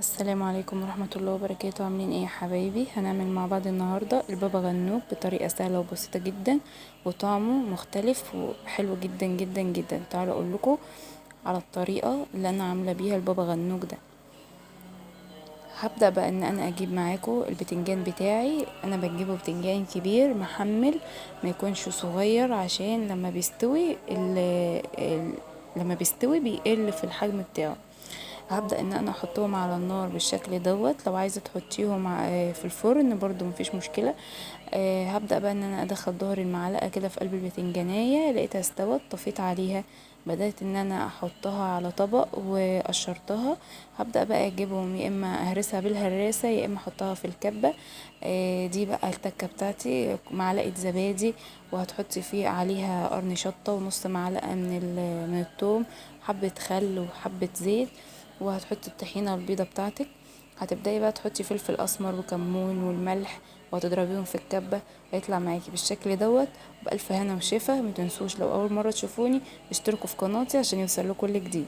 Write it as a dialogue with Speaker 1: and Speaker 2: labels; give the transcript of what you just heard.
Speaker 1: السلام عليكم ورحمة الله وبركاته. عاملين ايه يا حبايبي؟ هنعمل مع بعض النهاردة البابا غنوج بطريقة سهلة وبسيطة جدا، وطعمه مختلف وحلو جدا جدا جدا. تعالوا اقول لكم على الطريقة اللي انا عاملة بيها البابا غنوج ده. هبدأ بقى ان انا اجيب معاكم البتنجان بتاعي. انا بجيبه بتنجان كبير محمل، ما يكونش صغير، عشان لما بيستوي بيقل في الحجم بتاعه. هبدأ ان انا احطهم على النار بالشكل دوت. لو عايزة تحطيهم في الفرن برضو مفيش مشكلة. هبدأ بقى ان انا ادخل ظهر المعلقة كده في قلب البتنجانية، لقيتها استوت طفيت عليها. بدأت ان انا احطها على طبق وقشرتها. هبدأ بقى اجيبهم، يا اما اهرسها بالهراسة يا اما احطها في الكبة. دي بقى التكة بتاعتي، معلقة زبادي، وهتحطي فيه عليها قرن شطة ونص معلقة من الثوم، حبة خل وحبة زيت، وهتحطي الطحينة البيضة بتاعتك. هتبدأي بقى تحطي فلفل اسمر وكمون والملح، وهتضربيهم في الكبة. هيطلع معاكي بالشكل دوت. بألف هنا وشفا. متنسوش لو اول مرة تشوفوني اشتركوا في قناتي عشان يوصلكوا كل جديد.